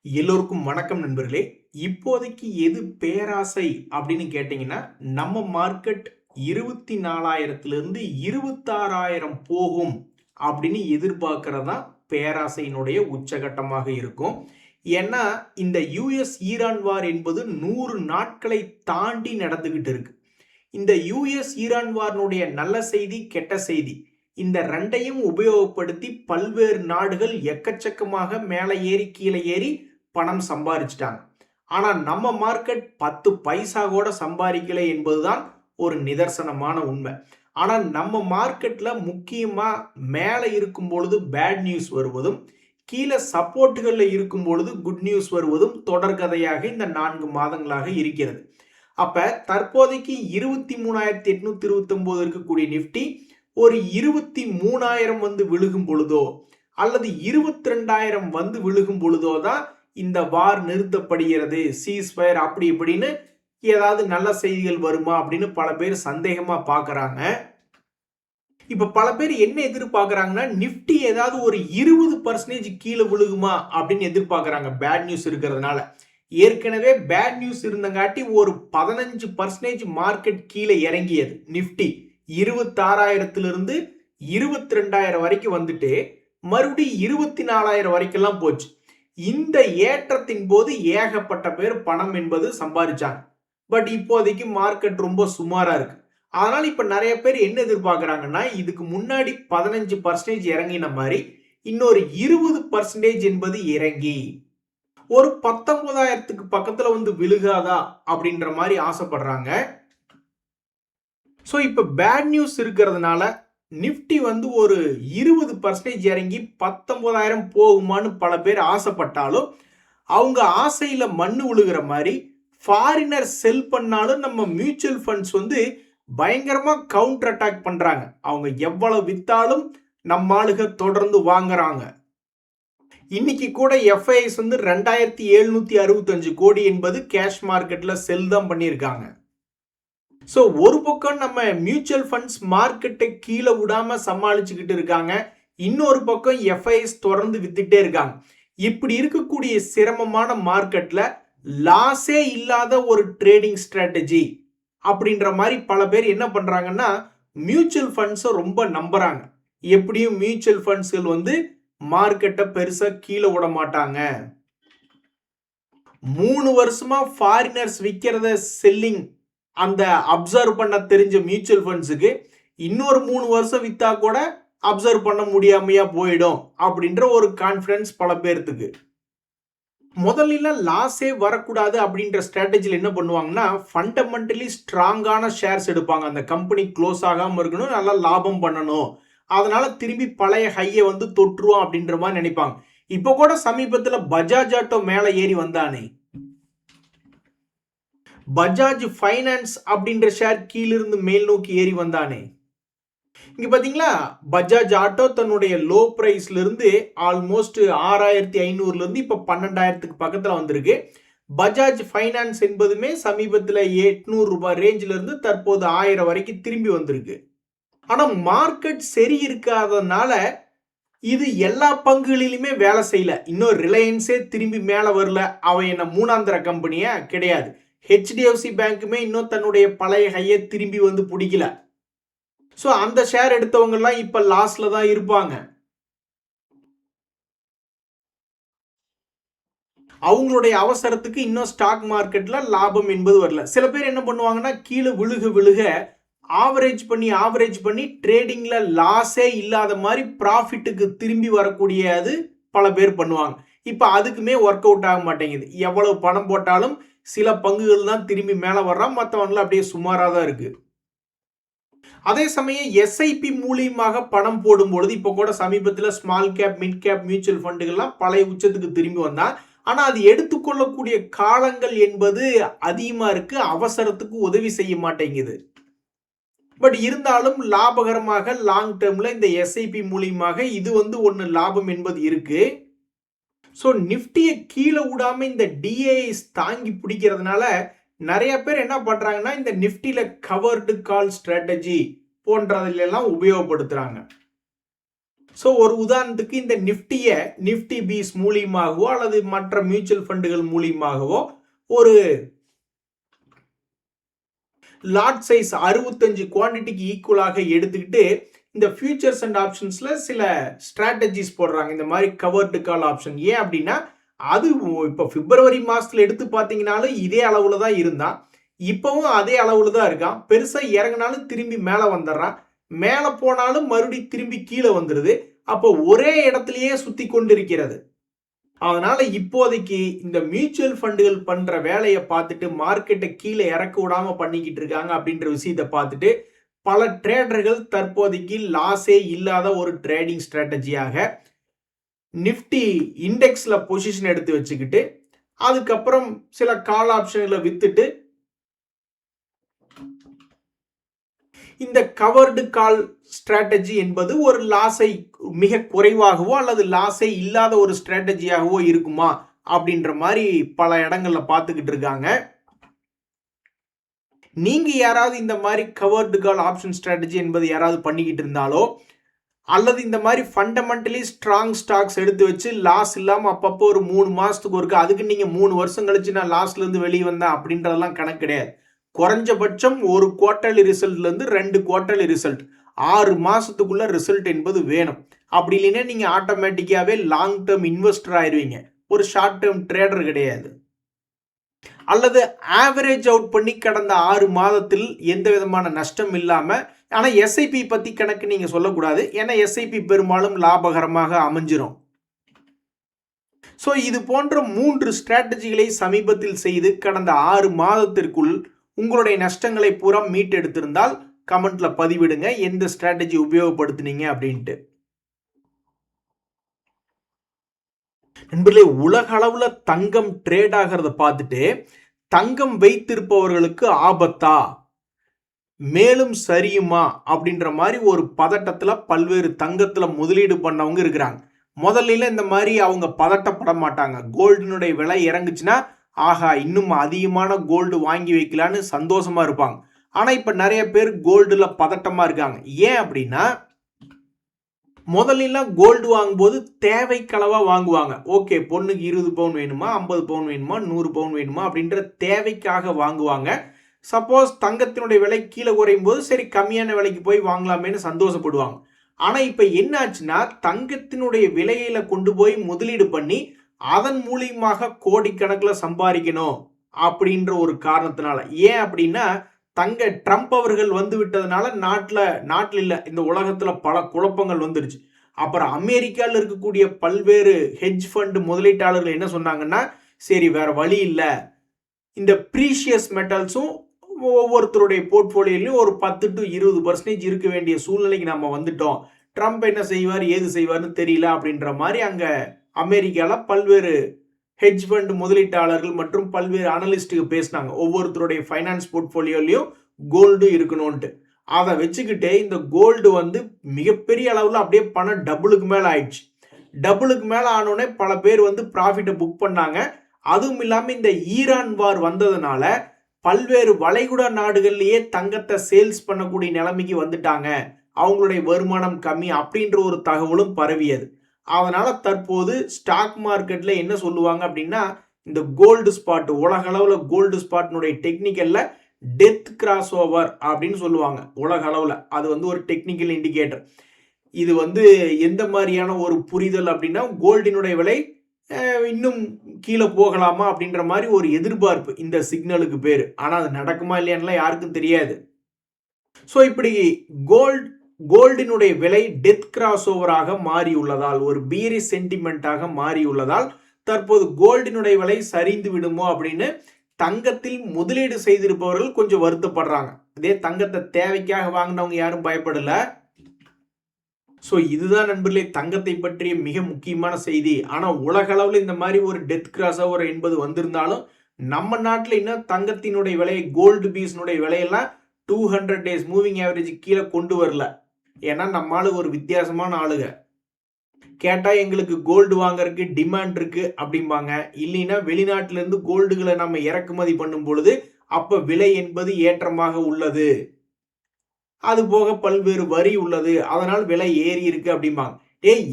எல்லோருக்கும் வணக்கம் நண்பர்களே. இப்போதைக்கு எது பேராசை அப்படின்னு கேட்டீங்கன்னா, நம்ம மார்க்கெட் 24,000 26,000 போகும் அப்படின்னு எதிர்பார்க்கறதா பேராசையினுடைய உச்சகட்டமாக இருக்கும். ஏன்னா இந்த யுஎஸ் ஈரான் வார் என்பது 100 நாட்களை தாண்டி நடந்துகிட்டு இருக்கு. இந்த யுஎஸ் ஈரான் வார்னுடைய நல்ல செய்தி, கெட்ட செய்தி இந்த ரெண்டையும் உபயோகப்படுத்தி பல்வேறு நாடுகள் எக்கச்சக்கமாக மேலே ஏறி கீழே ஏறி பணம் சம்பாரிச்சிட்டாங்க. ஆனா நம்ம மார்க்கெட் 10 பைசா கூட சம்பாதிக்கல என்பதுதான் ஒரு நிதர்சனமான உண்மை. ஆனா நம்ம மார்க்கெட்ல முக்கியமா மேலே இருக்கும் பொழுது பேட் நியூஸ் வருவதும், கீழே சப்போர்ட்டுகள்ல இருக்கும் பொழுது குட் நியூஸ் வருவதும் தொடர்கதையாக இந்த 4 மாதங்களாக இருக்கிறது. அப்ப தற்போதைக்கு 23,829 இருக்கக்கூடிய நிப்டி ஒரு 23,000 வந்து விழுகும் பொழுதோ அல்லது 22,000 வந்து விழுகும் பொழுதோ தான் இந்த வார் நிறுத்தப்படுகிறது, சீஸ்ஃபயர் அப்படி இப்படின்னு ஏதாவது நல்ல செய்திகள் வருமா அப்படின்னு பல பேர் சந்தேகமா பார்க்கறாங்க. இப்ப பல பேர் என்ன எதிர்பார்க்கறாங்கன்னா, நிப்டி ஏதாவது ஒரு 20% கீழே விழுகுமா அப்படின்னு எதிர்பார்க்கறாங்க பேட் நியூஸ் இருக்கிறதுனால. ஏற்கனவே பேட் நியூஸ் இருந்தங்காட்டி ஒரு 15% மார்க்கெட் கீழே இறங்கியது. நிப்டி 26,000 22,000 வரைக்கும் வந்துட்டு மறுபடியும் 24,000 வரைக்கும் போச்சு. இந்த ஏற்றத்தின் போது ஏகப்பட்ட பேர் பணம் என்பது சம்பாதிச்சாங்க. பட் இப்போதைக்கு மார்க்கெட் ரொம்ப சுமாரா இருக்கு. அதனால இப்ப நிறைய பேர் என்ன எதிர்பார்க்கறாங்கன்னா, இதுக்கு முன்னாடி 15% இறங்கின மாதிரி இன்னொரு 20% என்பது இறங்கி ஒரு 19,000 பக்கத்துல வந்து விழுகாதா அப்படின்ற மாதிரி ஆசைப்படுறாங்க. சோ இப்ப பேட் நியூஸ் இருக்கிறதுனால நிப்டி வந்து ஒரு 20% இறங்கி 19,000 போகுமான்னு பல பேர் ஆசைப்பட்டாலும் அவங்க ஆசையில மண்ணு விழுகிற மாதிரி ஃபாரினர் செல் பண்ணாலும் நம்ம மியூச்சுவல் ஃபண்ட்ஸ் வந்து பயங்கரமா கவுண்டர் அட்டாக் பண்றாங்க. அவங்க எவ்வளவு வித்தாலும் நம்ம ஆளுக தொடர்ந்து வாங்குறாங்க. இன்னைக்கு கூட எஃப்ஐஎஸ் வந்து 2,765 கோடி என்பது கேஷ் மார்க்கெட்ல செல் தான் பண்ணியிருக்காங்க. ஸோ ஒரு பக்கம் நம்ம மியூச்சுவல் ஃபண்ட்ஸ் மார்க்கெட்டை கீழே விடாம சமாளிச்சுக்கிட்டு இருக்காங்க, இன்னொரு பக்கம் எஃப்ஐஎஸ் தொடர்ந்து வித்துட்டே இருக்காங்க. இப்படி இருக்கக்கூடிய சிரமமான மார்க்கெட்ல லாஸே இல்லாத ஒரு ட்ரேடிங் ஸ்ட்ராட்டஜி அப்படின்ற மாதிரி பல பேர் என்ன பண்றாங்கன்னா, மியூச்சுவல் ஃபண்ட்ஸை ரொம்ப நம்புறாங்க. எப்படியும் மியூச்சுவல் ஃபண்ட்ஸ்கள் வந்து மார்க்கெட்டை பெருசா கீழே விட மாட்டாங்க. 3 வருஷமா ஃபாரினர்ஸ் விற்கிறத செல்லிங் அந்த அப்சர்வ் பண்ண தெரிஞ்ச மியூச்சுவல் ஃபண்ட்ஸுக்கு இன்னொரு 3 வருஷம் வித்தா கூட அப்சர்வ் பண்ண முடியாமையா போயிடும் அப்படின்ற ஒரு கான்ஃபிடன்ஸ் பல பேர்த்துக்கு. முதல்ல லாஸே வரக்கூடாது அப்படின்ற ஸ்ட்ராட்டஜியில் என்ன பண்ணுவாங்கன்னா, ஃபண்டமெண்டலி ஸ்ட்ராங்கான ஷேர்ஸ் எடுப்பாங்க. அந்த கம்பெனி க்ளோஸ் ஆகாமல் இருக்கணும், நல்லா லாபம் பண்ணணும், அதனால திரும்பி பழைய ஹையை வந்து தொற்றுவோம் அப்படின்ற மாதிரி நினைப்பாங்க. இப்போ கூட சமீபத்தில் பஜாஜ் ஆட்டோ மேலே ஏறி வந்தானே, பஜாஜ் ஃபைனான்ஸ் அப்படின்ற ஷேர் கீழிருந்து மேல் நோக்கி ஏறி வந்தானே. இங்க பாத்தீங்களா, பஜாஜ் ஆட்டோ தன்னுடைய லோ பிரைஸ்ல இருந்து ஆல்மோஸ்ட் 6,500 இருந்து இப்ப 12,000 பக்கத்துல வந்திருக்கு. பஜாஜ் ஃபைனான்ஸ் என்பதுமே சமீபத்தில் 800 ரூபாய் ரேஞ்சில இருந்து தற்போது 1000 வரைக்கும் திரும்பி வந்திருக்கு. ஆனா மார்க்கெட் சரி இருக்காதனால இது எல்லா பங்குகளிலுமே வேலை செய்யல. இன்னும் ரிலையன்ஸே திரும்பி மேல வரல. அவன் என்ன மூணாந்திர கம்பெனியா? கிடையாது. ஹெச்டிஎஃப்சி பேங்க்குமே இன்னும் தன்னுடைய பழைய ஹையை திரும்பி வந்து பிடிக்கல. ஸோ அந்த ஷேர் எடுத்தவங்க எல்லாம் இப்ப லாஸ்ல தான் இருப்பாங்க. அவங்களுடைய அவசரத்துக்கு இன்னும் ஸ்டாக் மார்க்கெட்ல லாபம் என்பது வரல. சில பேர் என்ன பண்ணுவாங்கன்னா, கீழே விழுக விழுக ஆவரேஜ் பண்ணி ட்ரேடிங்ல லாஸே இல்லாத மாதிரி ப்ராஃபிட்டுக்கு திரும்பி வரக்கூடியது பல பேர் பண்ணுவாங்க. இப்ப அதுக்குமே ஒர்க் அவுட் ஆக மாட்டேங்குது. எவ்வளவு பணம் போட்டாலும் சில பங்குகள் தான் திரும்பி மேல வர்றான், மற்றவன்ல அப்படியே சுமாரா தான் இருக்கு. அதே சமயம் எஸ்ஐபி மூலியமாக பணம் போடும் பொழுது இப்ப கூட சமீபத்தில் small cap mid cap mutual ஃபண்டுகள்லாம் பழைய உச்சத்துக்கு திரும்பி வந்தா, ஆனா அது எடுத்துக்கொள்ளக்கூடிய காலங்கள் என்பது அதிகமா இருக்கு, அவசரத்துக்கு உதவி செய்ய மாட்டேங்குது. பட் இருந்தாலும் லாபகரமாக லாங் டேர்ம்ல இந்த எஸ்ஐபி மூலியமாக இது வந்து ஒன்னு லாபம் என்பது இருக்கு. ஸோ நிப்டியை கீழே விடாம இந்த டிஏஎஸ் தாங்கி பிடிக்கிறதுனால நிறைய பேர் என்ன பண்றாங்கன்னா, இந்த நிப்டியில கவர்டு கால் ஸ்ட்ராட்டஜி போன்றதுல எல்லாம் உபயோகப்படுத்துறாங்க. ஸோ ஒரு உதாரணத்துக்கு இந்த நிஃப்டி பீஸ் மூலியமாகவோ அல்லது மற்ற மியூச்சுவல் ஃபண்டுகள் மூலியமாகவோ ஒரு லாட் சைஸ் 65 குவான்டிட்டிக்கு ஈக்குவலாக எடுத்துக்கிட்டு இந்த ஃபியூச்சர்ஸ் அண்ட் ஆப்ஷன்ஸ்ல சில ஸ்ட்ராட்டஜிஸ் போடுறாங்க. இந்த மாதிரி கவர்டு கால் ஆப்ஷன். ஏன் அப்படின்னா அது இப்போ பிப்ரவரி மாசத்துல எடுத்து பார்த்தீங்கன்னாலும் இதே அளவுல தான் இருந்தான், இப்பவும் அதே அளவுல தான் இருக்கான். பெருசா இறங்கினாலும் திரும்பி மேலே வந்துடுறான், மேலே போனாலும் மறுபடியும் திரும்பி கீழே வந்துடுது. அப்போ ஒரே இடத்துலயே சுத்தி கொண்டிருக்கிறது. அதனால இப்போதைக்கு இந்த மியூச்சுவல் ஃபண்டுகள் பண்ற வேலையை பார்த்துட்டு மார்க்கெட்டை கீழே இறக்க விடாம பண்ணிக்கிட்டு இருக்காங்க அப்படின்ற விஷயத்தை பார்த்துட்டு பல ட்ரேடர்கள் தற்போதைக்கு லாஸே இல்லாத ஒரு ட்ரேடிங் ஸ்ட்ராட்டஜியாக நிஃப்டி இண்டெக்ஸ்ல பொசிஷன் எடுத்து வச்சுக்கிட்டு அதுக்கப்புறம் சில கால் ஆப்ஷன்களை வித்துட்டு இந்த கவர்டு கால் ஸ்ட்ராட்டஜி என்பது ஒரு லாஸை மிக குறைவாகவோ அல்லது லாஸை இல்லாத ஒரு ஸ்ட்ராட்டஜியாகவோ இருக்குமா அப்படின்ற மாதிரி பல இடங்கள்ல பார்த்துக்கிட்டு இருக்காங்க. நீங்க யாராவது இந்த மாதிரி கவர்டு கால் ஆப்ஷன் ஸ்ட்ராட்டஜி என்பது யாராவது பண்ணிக்கிட்டு இருந்தாலோ அல்லது இந்த மாதிரி ஃபண்டமெண்டலி ஸ்ட்ராங் ஸ்டாக்ஸ் எடுத்து வச்சு லாஸ் இல்லாமல் அப்பப்போ ஒரு 3 மாசத்துக்கு ஒருக்கா, அதுக்கு நீங்க 3 வருஷம் கழிச்சு நான் லாஸ்ல இருந்து வெளியே வந்தேன் அப்படின்றதெல்லாம் கணக்கு கிடையாது. குறைஞ்சபட்சம் ஒரு குவார்டர்லி ரிசல்ட்ல இருந்து 2 குவார்டர்லி ரிசல்ட் 6 மாசத்துக்குள்ள ரிசல்ட் என்பது வேணும். அப்படி இல்லைன்னா நீங்க ஆட்டோமேட்டிக்காவே லாங் டேர்ம் இன்வெஸ்டர் ஆயிருவீங்க, ஒரு ஷார்ட் டேர்ம் ட்ரேடர் கிடையாது. அல்லது ஆவரேஜ் அவுட் பண்ணி கடந்த 6 மாதத்தில் எந்த விதமான நஷ்டம் இல்லாம, ஆனா எஸ்ஐபி பத்தி கணக்கு நீங்க சொல்லக்கூடாது, ஏன்னா எஸ்ஐபி பெரும்பாலும் லாபகரமாக அமைஞ்சிரும். ஸோ இது போன்ற 3 ஸ்ட்ராட்டஜிகளை சமீபத்தில் செய்து கடந்த 6 மாதத்திற்குள் உங்களுடைய நஷ்டங்களை பூரா மீட்டெடுத்திருந்தால் கமெண்ட்ல பதிவிடுங்க எந்த ஸ்ட்ராட்டஜி உபயோகப்படுத்தினீங்க அப்படின்ட்டு. நண்பர்களே, உலக அளவுல தங்கம் ட்ரேட் ஆகிறத பார்த்துட்டு தங்கம் வைத்திருப்பவர்களுக்கு ஆபத்தா, மேலும் சரியுமா அப்படின்ற மாதிரி ஒரு பதட்டத்துல பல்வேறு தங்கத்துல முதலீடு பண்ணவங்க இருக்கிறாங்க. முதல்ல இந்த மாதிரி அவங்க பதட்டப்பட மாட்டாங்க. கோல்டினுடைய விலை இறங்குச்சுன்னா ஆஹா இன்னும் அதிகமான கோல்டு வாங்கி வைக்கலான்னு சந்தோஷமா இருப்பாங்க. ஆனா இப்ப நிறைய பேர் கோல்டுல பதட்டமா இருக்காங்க. ஏன் அப்படின்னா முதல்ல கோல்டு வாங்கும்போது தேவைக்களவா வாங்குவாங்க. ஓகே, பொண்ணுக்கு 20 பவுன் வேணுமா, 50 பவுன் வேணுமா, 100 பவுன் வேணுமா அப்படின்ற தேவைக்காக வாங்குவாங்க. சப்போஸ் தங்கத்தினுடைய விலை கீழே குறையும் போது சரி கம்மியான விலைக்கு போய் வாங்கலாமேன்னு சந்தோஷப்படுவாங்க. ஆனா இப்ப என்ன ஆச்சுன்னா தங்கத்தினுடைய விலையில கொண்டு போய் முதலீடு பண்ணி அதன் மூலியமாக கோடிக்கணக்கில் சம்பாதிக்கணும் அப்படின்ற ஒரு காரணத்தினால. ஏன் அப்படின்னா ட்ரம்ப் அவர்கள் வந்து விட்டதுனால நாட்டில் இல்லை, இந்த உலகத்துல பல குழப்பங்கள் வந்துருச்சு. அப்புறம் அமெரிக்காவில் இருக்கக்கூடிய பல்வேறு ஹெட்ஜ் ஃபண்ட் முதலீட்டாளர்கள் என்ன சொன்னாங்கன்னா, சரி வேற வழி இல்லை, இந்த ப்ரீஷியஸ் மெட்டல்ஸும் ஒவ்வொருத்தருடைய போர்ட்போலியோலையும் ஒரு 10 to 20% இருக்க வேண்டிய சூழ்நிலைக்கு நம்ம வந்துட்டோம். ட்ரம்ப் என்ன செய்வார் ஏது செய்வார்னு தெரியல அப்படின்ற மாதிரி அங்க அமெரிக்கால பல்வேறு ஹெட்ஜ் ஃபண்ட் முதலீட்டாளர்கள் மற்றும் பல்வேறு அனலிஸ்டுக்கு பேசினாங்க. ஒவ்வொருத்தருடைய ஃபைனான்ஸ் போர்ட்போலியோலையும் கோல்டு இருக்கணும்ட்டு. அதை வச்சுக்கிட்டே இந்த கோல்டு வந்து மிகப்பெரிய அளவில் அப்படியே பணம் டபுளுக்கு மேலே ஆயிடுச்சு. டபுளுக்கு மேலே ஆனோடனே பல பேர் வந்து ப்ராஃபிட்டை புக் பண்ணாங்க. அதுவும் இல்லாமல் இந்த ஈரான் வார் வந்ததுனால பல்வேறு வளைகுடா நாடுகள்லேயே தங்கத்தை சேல்ஸ் பண்ணக்கூடிய நிலைமைக்கு வந்துட்டாங்க, அவங்களுடைய வருமானம் கம்மி அப்படின்ற ஒரு தகவலும் பரவியது. அதனால தற்போது ஸ்டாக் மார்க்கெட்ல என்ன சொல்லுவாங்க அப்படின்னா, இந்த கோல்டு ஸ்பாட், உலக அளவுல கோல்டு ஸ்பாட்னுடைய டெக்னிக்கல்ல டெத் கிராஸ் ஓவர் அப்படின்னு சொல்லுவாங்க உலக அளவுல. அது வந்து ஒரு டெக்னிக்கல் இண்டிகேட்டர். இது வந்து எந்த மாதிரியான ஒரு புரிதல் அப்படின்னா, கோல்டினுடைய விலை இன்னும் கீழே போகலாமா அப்படின்ற மாதிரி ஒரு எதிர்பார்ப்பு இந்த சிக்னலுக்கு பேரு. ஆனா அது நடக்குமா இல்லையான்னு யாருக்கும் தெரியாது. ஸோ இப்படி கோல்டினுடைய விலை டெத் கிராஸ் ஓவராக மாறியுள்ளதால், ஒரு பீரி சென்டிமெண்டாக மாறியுள்ளதால் தற்போது கோல்டினுடைய விலை சரிந்து விடுமோ அப்படின்னு தங்கத்தில் முதலீடு செய்திருப்பவர்கள் கொஞ்சம் வருத்தப்படுறாங்க. அதே தங்கத்தை தேவைக்காக வாங்கினவங்க யாரும் பயப்படல. ஸோ இதுதான் நண்பர்களே தங்கத்தை பற்றிய மிக முக்கியமான செய்தி. ஆனால் உலக அளவில் இந்த மாதிரி ஒரு டெத் கிராஸ் ஓவர் என்பது வந்திருந்தாலும் நம்ம நாட்டில் இன்னும் தங்கத்தினுடைய விலை, கோல்டு பீஸ்னுடைய விலையெல்லாம் 200 days மூவிங் ஆவரேஜ் கீழே கொண்டு வரல. ஏன்னா நம்மளால ஒரு வித்தியாசமான ஆளுங்க. கேட்டா எங்களுக்கு கோல்டு வாங்கறதுக்கு டிமாண்ட் இருக்கு அப்படிம்பாங்க. இல்லைன்னா வெளிநாட்டில இருந்து கோல்டுகளை நம்ம இறக்குமதி பண்ணும் பொழுது அப்ப விலை என்பது ஏற்றமாக உள்ளது, அது போக பல்வேறு வரி உள்ளது, அதனால் விலை ஏறி இருக்கு அப்படிம்பாங்க.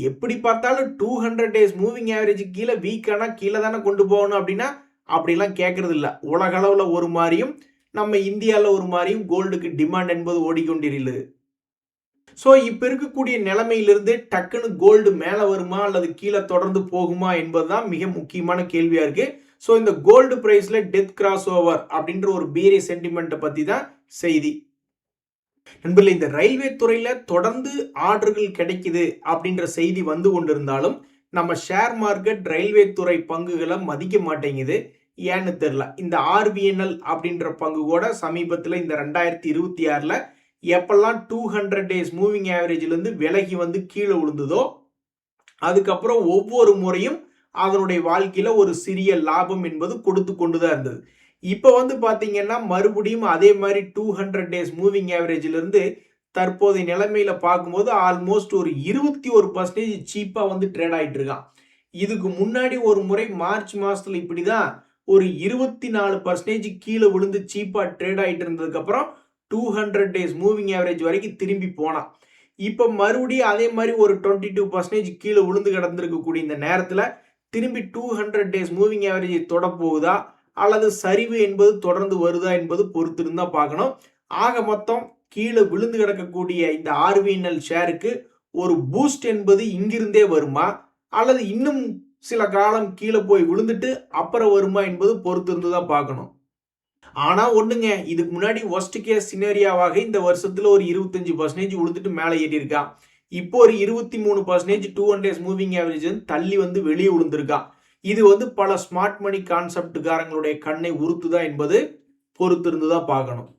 எப்படி பார்த்தாலும் 200 டேஸ் மூவிங் ஆவரேஜ் கீழே வீக்கானா கீழே தானே கொண்டு போகணும் அப்படின்னா அப்படிலாம் கேட்கறது இல்லை. உலக அளவில் ஒரு மாதிரியும் நம்ம இந்தியாவில் ஒரு மாதிரியும் கோல்டுக்கு டிமாண்ட் என்பது ஓடிக்கொண்டிருக்கிறது. ஸோ இப்போ இருக்கக்கூடிய நிலைமையிலிருந்து டக்குன்னு கோல்டு மேலே வருமா அல்லது கீழே தொடர்ந்து போகுமா என்பதுதான் மிக முக்கியமான கேள்வியா இருக்கு. ஸோ இந்த கோல்டு பிரைஸ்ல டெத் கிராஸ் ஓவர் அப்படின்ற ஒரு பீரிய சென்டிமெண்ட்டை பத்தி தான் செய்தி. நண்பர்களே, இந்த ரயில்வே துறையில தொடர்ந்து ஆர்டர்கள் கிடைக்குது அப்படின்ற செய்தி வந்து கொண்டிருந்தாலும் நம்ம ஷேர் மார்க்கெட் ரயில்வே துறை பங்குகளை மதிக்க மாட்டேங்குது. ஏன்னு தெரியல. இந்த ஆர்பிஎன்எல் அப்படின்ற பங்கு கூட சமீபத்தில் இந்த 2026ல எப்பெல்லாம் 200 டேஸ் மூவிங் ஆவரேஜ்லேருந்து விலகி வந்து கீழே விழுந்ததோ அதுக்கப்புறம் ஒவ்வொரு முறையும் அதனுடைய வாழ்க்கையில ஒரு சிறிய லாபம் என்பது கொடுத்து கொண்டுதான் இருந்தது. இப்போ வந்து பாத்தீங்கன்னா மறுபடியும் அதே மாதிரி 200 டேஸ் மூவிங் ஆவரேஜ்ல இருந்து தற்போதைய நிலைமையில பார்க்கும்போது ஆல்மோஸ்ட் ஒரு 21% சீப்பா வந்து ட்ரேட் ஆயிட்டு இருக்கான். இதுக்கு முன்னாடி ஒரு முறை மார்ச் மாசத்துல இப்படிதான் ஒரு 24% கீழே விழுந்து சீப்பா ட்ரேட் ஆயிட்டு இருந்ததுக்கு அப்புறம் 200 டேஸ் மூவிங் ஆவரேஜ் வரைக்கும் திரும்பி போனான். இப்போ மறுபடியும் அதே மாதிரி ஒரு 22% கீழே விழுந்து கிடந்திருக்கக்கூடிய இந்த நேரத்தில் திரும்பி 200 டேஸ் மூவிங் ஆவரேஜ் தொட போகுதா அல்லது சரிவு என்பது தொடர்ந்து வருதா என்பது பொறுத்திருந்தா பார்க்கணும். ஆக மொத்தம் கீழே விழுந்து கிடக்கக்கூடிய இந்த ஆர்பிஎன்எல் ஷேருக்கு ஒரு பூஸ்ட் என்பது இங்கிருந்தே வருமா அல்லது இன்னும் சில காலம் கீழே போய் விழுந்துட்டு அப்புறம் வருமா என்பது பொறுத்திருந்து தான் பார்க்கணும். ஆனா ஒண்ணுங்க, இதுக்கு முன்னாடி ஒர்ஸ்ட் கேஸ் சினேரியாவாக இந்த வருஷத்துல ஒரு 25% விழுந்துட்டு மேலே ஏறி இருக்கா. இப்போ ஒரு 23% 200 டேஸ் மூவிங் ஆவரேஜ் தள்ளி வந்து வெளியே விழுந்திருக்கா. இது வந்து பல ஸ்மார்ட் மணி கான்செப்ட்காரங்களுடைய கண்ணை உறுத்துதா என்பது பொறுத்திருந்து தான் பார்க்கணும்.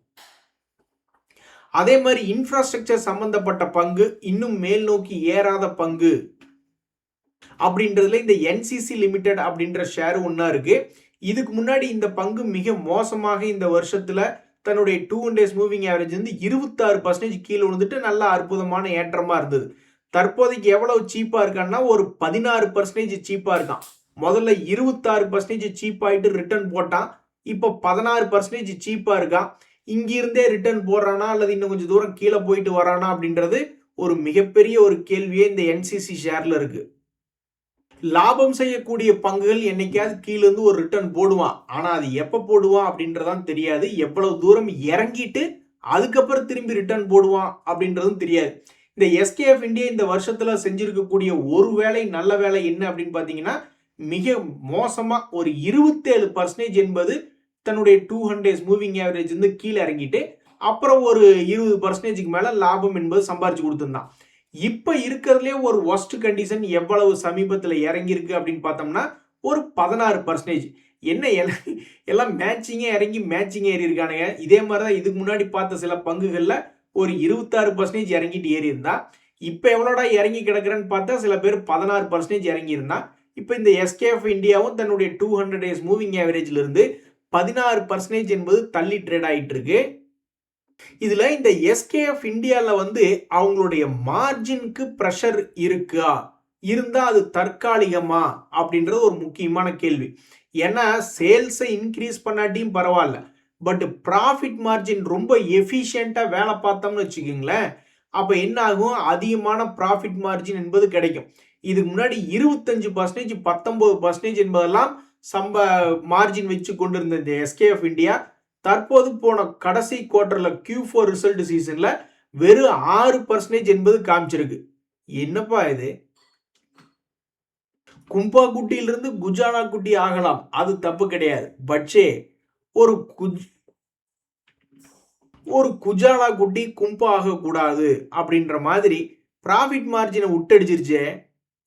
அதே மாதிரி இன்ஃப்ராஸ்ட்ரக்சர் சம்பந்தப்பட்ட பங்கு இன்னும் மேல் நோக்கி ஏறாத பங்கு அப்படின்றதுல இந்த என்சிசி லிமிடெட் அப்படின்ற ஷேர் ஒன்னா இருக்கு. இதுக்கு முன்னாடி இந்த பங்கு மிக மோசமாக இந்த வருஷத்துல தன்னுடைய 200 டேஸ் மூவிங் ஆவரேஜ் வந்து 26% கீழே விழுந்துட்டு நல்ல அற்புதமான ஏற்றமா இருந்தது. தற்போதைக்கு எவ்வளவு சீப்பா இருக்கான்னா ஒரு 16% சீப்பா இருக்கான். முதல்ல 26% சீப் ஆயிட்டு ரிட்டர்ன் போட்டான். இப்போ 16% சீப்பா இருக்கான். இங்கிருந்தே ரிட்டர்ன் போடுறானா அல்லது இன்னும் கொஞ்சம் தூரம் கீழே போயிட்டு வரானா அப்படின்றது ஒரு மிகப்பெரிய ஒரு கேள்வியே இந்த என்சிசி ஷேர்ல இருக்கு. லாபம் செய்யக்கூடிய பங்குகள் என்னைக்காவது கீழேருந்து ஒரு ரிட்டர்ன் போடுவான். ஆனா அது எப்ப போடுவான் அப்படின்றதான் தெரியாது. எவ்வளவு தூரம் இறங்கிட்டு அதுக்கப்புறம் திரும்பி ரிட்டர்ன் போடுவான் அப்படின்றதும் தெரியாது. இந்த எஸ்கேஎஃப் இந்தியா இந்த வருஷத்துல செஞ்சிருக்கக்கூடிய ஒரு வேலை நல்ல வேலை என்ன அப்படின்னு பாத்தீங்கன்னா மிக மோசமா ஒரு 27% என்பது தன்னுடைய 200 டேஸ் மூவிங் ஆவரேஜ் வந்து கீழே இறங்கிட்டு அப்புறம் ஒரு 20% மேல லாபம் என்பது சம்பாரிச்சு கொடுத்துருந்தான். இப்ப இருக்கிறதுலே ஒரு ஒஸ்ட் கண்டிஷன் எவ்வளவு சமீபத்தில் இறங்கியிருக்கு அப்படின்னு பார்த்தோம்னா ஒரு 16%. என்ன எல்லாம் மேட்சிங்கே இறங்கி மேட்சிங் ஏறி இருக்கானுங்க. இதே மாதிரிதான் இதுக்கு முன்னாடி பார்த்த சில பங்குகள்ல ஒரு 26% இறங்கிட்டு ஏறி இருந்தா இப்ப எவ்வளோடா இறங்கி கிடக்குறேன்னு பார்த்தா சில பேர் 16% இறங்கி இருந்தா இப்ப இந்த எஸ்கேஎஃப் இந்தியாவும் தன்னுடைய 200 டேஸ் மூவிங் ஆவரேஜ்ல இருந்து 16% என்பது தள்ளி ட்ரேட் ஆயிட்டு இருக்கு. இதுல இந்த எஸ்கேஎஃப் இந்தியால வந்து அவங்களுடைய மார்ஜினுக்கு பிரஷர் இருக்கா, இருந்தா அது தற்காலிகமா அப்படின்றது ஒரு முக்கியமான கேள்வி. ஏன்னா சேல்ஸை இன்க்ரீஸ் பண்ணாட்டியும் பரவாயில்ல, பட் ப்ராஃபிட் மார்ஜின் ரொம்ப எஃபிஷியண்டா வேலை பார்த்தோம்னு வச்சுக்கோங்களேன், அப்ப என்ன ஆகும், அதிகமான ப்ராஃபிட் மார்ஜின் என்பது கிடைக்கும். இதுக்கு முன்னாடி 25% 19% என்பதெல்லாம் மார்ஜின் வச்சு கொண்டிருந்த இந்த எஸ்கேஎஃப் இந்தியா தற்போது போன கடைசி குவார்டர்ல Q4 ரிசல்ட் சீசன்ல வெறும் 6% என்பது காமிச்சிருக்கு. என்னப்பா இது, கும்பா குட்டியிலிருந்து குஜானா குட்டி ஆகலாம், அது தப்பு கிடையாது. பட்சே ஒரு குஜானா குட்டி கும்பா ஆகக்கூடாது அப்படின்ற மாதிரி ப்ராஃபிட் மார்ஜினை விட்டடிச்சிருச்சே.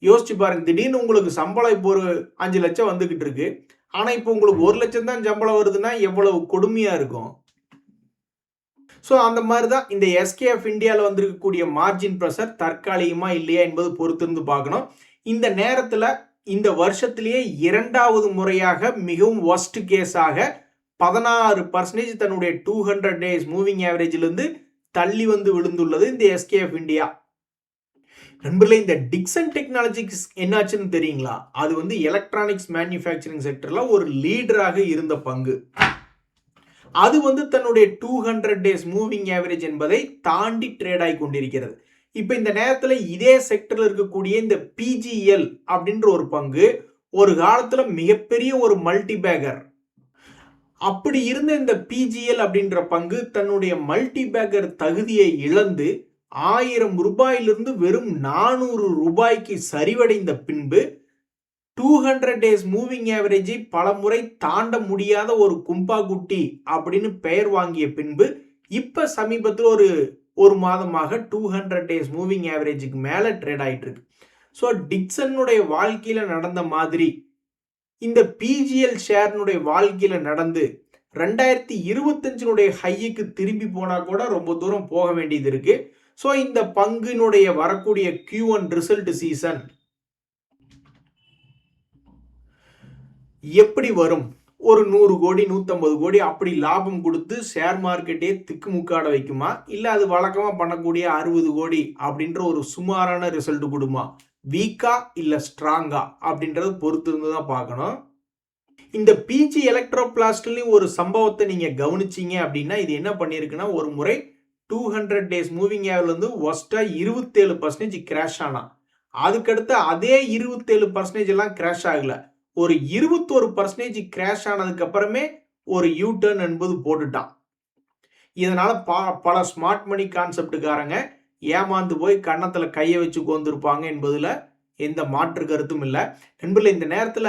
யோசிச்சு பாருங்க, திடீர்னு உங்களுக்கு சம்பளம் இப்போ ஒரு 5 லட்சம் வந்துகிட்டு இருக்கு, ஆனா இப்போ உங்களுக்கு 1 லட்சம் தான் சம்பளம் வருதுன்னா எவ்வளவு கொடுமையா இருக்கும். ஸோ அந்த மாதிரி தான் இந்த எஸ்கேஎஃப் இந்தியாவில் வந்திருக்கக்கூடிய மார்ஜின் ப்ரெஷர் தற்காலிகமா இல்லையா என்பது பொறுத்திருந்து பார்க்கணும். இந்த நேரத்தில் இந்த வருஷத்திலேயே 2வது முறையாக மிகவும் ஒஸ்ட் கேஸாக 16% தன்னுடைய 200 டேஸ் மூவிங் ஆவரேஜிலிருந்து தள்ளி வந்து விழுந்துள்ளது இந்த எஸ்கேஎஃப் இந்தியா. நண்பர்களே, இந்த டிக்சன் டெக்னாலஜிஸ் என்னாச்சுன்னு தெரியுங்களா? அது வந்து எலக்ட்ரானிக்ஸ் மேனுஃபேக்சரிங் செக்டர்ல ஒரு லீடராக இருந்த பங்கு. அது வந்து தன்னுடைய 200 டேஸ் மூவிங் ஆவரேஜ் என்பதை தாண்டி ட்ரேட் ஆகி கொண்டிருக்கிறது. இப்ப இந்த நேரத்துல இதே செக்டர்ல இருக்கக்கூடிய இந்த பிஜிஎல் அப்படின்ற ஒரு பங்கு ஒரு காலத்துல மிகப்பெரிய ஒரு மல்டி பேக்கர். அப்படி இருந்த இந்த பிஜிஎல் அப்படின்ற பங்கு தன்னுடைய மல்டி பேக்கர் தகுதியை இழந்து 1000 ரூபாயிலிருந்து வெறும் 400 ரூபாய்க்கு சரிவடைந்த பின்பு 200 டேஸ் மூவிங் ஆவரேஜை பல முறை தாண்ட முடியாத ஒரு கும்பா குட்டி அப்படின்னு பெயர் வாங்கிய பின்பு இப்ப சமீபத்தில் ஒரு மாதமாக 200 டேஸ் மூவிங் ஆவரேஜுக்கு மேல ட்ரேட் ஆயிட்டு இருக்கு. ஸோ டிக்சனுடைய வாழ்க்கையில நடந்த மாதிரி இந்த பிஜிஎல் ஷேர்னுடைய வாழ்க்கையில நடந்து 2025 ஹைக்கு திரும்பி போனா கூட ரொம்ப தூரம் போக வேண்டியது இருக்கு. ஸோ இந்த பங்கினுடைய வரக்கூடிய Q1 ரிசல்ட் சீசன் எப்படி வரும்? ஒரு 100 கோடி 150 கோடி அப்படி லாபம் கொடுத்து ஷேர் மார்க்கெட்டே திக்குமுக்காட வைக்குமா, இல்ல அது வழக்கமா பண்ணக்கூடிய 60 கோடி அப்படின்ற ஒரு சுமாரான ரிசல்ட் கொடுமா, வீக்கா இல்ல ஸ்ட்ராங்கா அப்படின்றத பொறுத்து இருந்து தான் பார்க்கணும். இந்த பிஜி எலக்ட்ரோபிளாஸ்ட்லயும் ஒரு சம்பவத்தை நீங்க கவனிச்சீங்க அப்படின்னா இது என்ன பண்ணிருக்குன்னா, ஒரு முறை 200 டேஸ் மூவிங் ஆவரேஜ்ல இருந்து ஒஸ்டா 27% கிராஷ் ஆனா, அதுக்கடுத்து அதே 27% எல்லாம் கிராஷ் ஆகல, ஒரு 21% கிராஷ் ஆனதுக்கு அப்புறமே ஒரு யூ டர்ன் என்பது போட்டுட்டான். இதனால பல ஸ்மார்ட் மணி கான்செப்டுக்காரங்க ஏமாந்து போய் கன்னத்துல கையை வச்சு கோந்திருப்பாங்க என்பதுல எந்த மாற்று கருத்தும் இல்லை. நண்பர்களே, இந்த நேரத்துல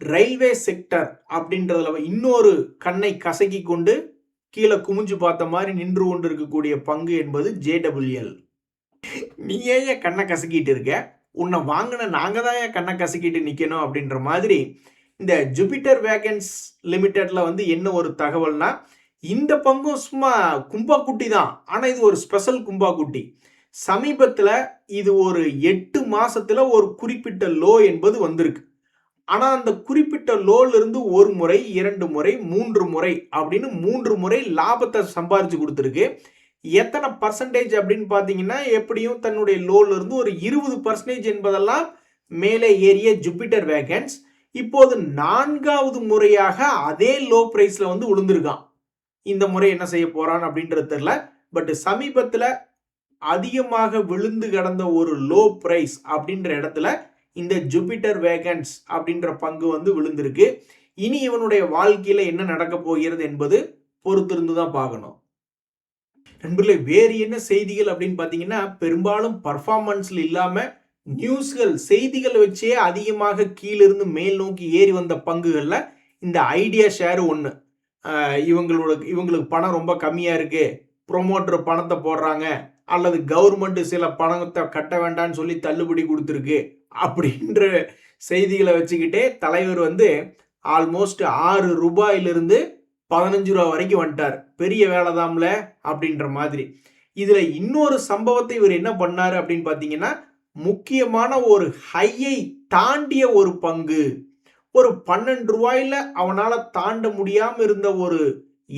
ரயில்வே செக்டர் அப்படின்றதுல இன்னொரு கண்ணை கசக்கி கொண்டு கீழே குமிஞ்சு பார்த்த மாதிரி நின்று கொண்டு இருக்கக்கூடிய பங்கு என்பது JWL. நீ ஏன் கண்ணை கசக்கிட்டு இருக்க, உன்னை வாங்கின நாங்க தான் ஏன் கண்ணை கசக்கிட்டு நிக்கணும் அப்படின்ற மாதிரி இந்த ஜூபிட்டர் வேகன்ஸ் லிமிடெட்ல என்ன ஒரு தகவல்னா, இந்த பங்கும் சும்மா கும்பா குட்டி தான், ஆனா இது ஒரு ஸ்பெஷல் கும்பா குட்டி. சமீபத்துல இது ஒரு 8 மாசத்துல ஒரு குறிப்பிட்ட லோ என்பது வந்திருக்கு. ஆனா அந்த குறிப்பிட்ட லோல இருந்து ஒரு முறை 2 முறை 3 முறை அப்படின்னு 3 முறை லாபத்தை சம்பாரிச்சு கொடுத்துருக்கு. எத்தனை பர்சன்டேஜ் அப்படின்னு பாத்தீங்கன்னா, எப்படியும் தன்னுடைய லோல இருந்து ஒரு 20% என்பதெல்லாம் மேலே ஏறிய ஜூபிட்டர் வேகன்ஸ் இப்போது 4வது முறையாக அதே லோ பிரைஸ்ல விழுந்திருக்கான். இந்த முறை என்ன செய்ய போறான் அப்படின்றது தெரியல. பட் சமீபத்துல அதிகமாக விழுந்து கடந்த ஒரு லோ பிரைஸ் அப்படின்ற இடத்துல இந்த ஜூபிட்டர் வேகன்ஸ் அப்படின்ற பங்கு விழுந்திருக்கு. இனி இவனுடைய வாழ்க்கையில என்ன நடக்க போகிறது என்பது பொறுத்திருந்து தான் பார்க்கணும். நண்பர்களே, வேறு என்ன செய்திகள் அப்படின்னு பாத்தீங்கன்னா, பெரும்பாலும் பர்ஃபார்மன்ஸ்ல இல்லாம நியூஸ்கள் செய்திகள் வச்சே அதிகமாக கீழிருந்து மேல் நோக்கி ஏறி வந்த பங்குகள்ல இந்த ஐடியா ஷேர் ஒன்று. இவங்களுக்கு பணம் ரொம்ப கம்மியா இருக்கு, ப்ரொமோட்டர் பணத்தை போடுறாங்க, அல்லது கவர்மெண்ட் சில பணத்தை கட்ட வேண்டாம்னு சொல்லி தள்ளுபடி கொடுத்துருக்கு அப்படின்ற செய்திகளை வச்சுக்கிட்டே தலைவர் ஆல்மோஸ்ட் 6 ரூபாயிலிருந்து 15 ரூபா வரைக்கும் வந்துட்டார். பெரிய வேலைதாம்ல அப்படின்ற மாதிரி. இதுல இன்னொரு சம்பவத்தை இவர் என்ன பண்ணாரு அப்படின்னு பாத்தீங்கன்னா, முக்கியமான ஒரு ஹையை தாண்டிய ஒரு பங்கு, ஒரு 12 ரூபாயில அவனால தாண்ட முடியாம இருந்த ஒரு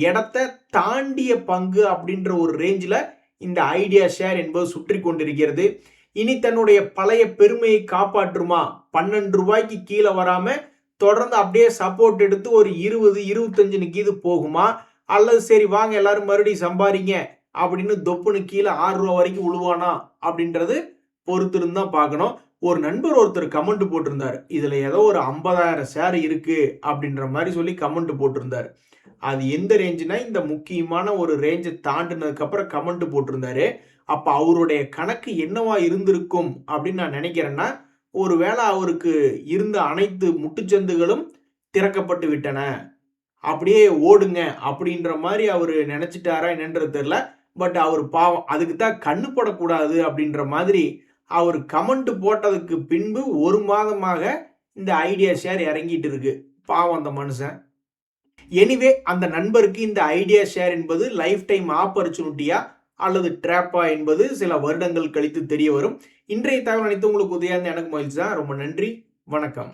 இடத்தை தாண்டிய பங்கு அப்படின்ற ஒரு ரேஞ்சில் இந்த ஐடியா ஷேர் என்பது சுற்றி கொண்டிருக்கிறது. இனி தன்னுடைய பழைய பெருமையை காப்பாற்றுமா, 12 ரூபாய்க்கு கீழே வராம தொடர்ந்து அப்படியே சப்போர்ட் எடுத்து ஒரு 20-25 கீது போகுமா, அல்லது சரி வாங்க எல்லாரும் மறுபடியும் சம்பாதிங்க அப்படின்னு தொப்புன்னு கீழே 6 ரூபா வரைக்கும் விழுவானா அப்படின்றது பொறுத்திருந்து தான் பார்க்கணும். ஒரு நண்பர் ஒருத்தர் கமெண்ட் போட்டிருந்தார், இதுல ஏதோ ஒரு 50,000 ஷேர் இருக்கு அப்படின்ற மாதிரி சொல்லி கமெண்ட் போட்டிருந்தார். அது எந்த ரேஞ்சுனா, இந்த முக்கியமான ஒரு ரேஞ்சை தாண்டினதுக்கு அப்புறம் கமெண்ட் போட்டிருந்தாரு. அப்ப அவருடைய கணக்கு என்னவா இருந்திருக்கும் அப்படின்னு நான் நினைக்கிறேன்னா, ஒருவேளை அவருக்கு இருந்த அனைத்து முட்டுச்சந்துகளும் திறக்கப்பட்டு விட்டன, அப்படியே ஓடுங்க அப்படின்ற மாதிரி அவரு நினைச்சிட்டாரா என்னன்றது தெரியல. பட் அவர் பாவம், அதுக்கு தான் கண்ணு படக்கூடாது அப்படின்ற மாதிரி அவர் கமெண்ட் போட்டதுக்கு பின்பு ஒரு மாதமாக இந்த ஐடியா ஷேர் இறங்கிட்டு இருக்கு. பாவம் அந்த மனுஷன். எனிவே, அந்த நண்பருக்கு இந்த ஐடியா ஷேர் என்பது லைஃப் டைம் ஆப்பர்ச்சுனிட்டியா அல்லது ட்ராப்பா என்பது சில வருடங்கள் கழித்து தெரிய வரும். இன்றைய தகவல் அனைத்து உங்களுக்கு உதவியாக எனக்கு மகிழ்ச்சி தான். ரொம்ப நன்றி, வணக்கம்.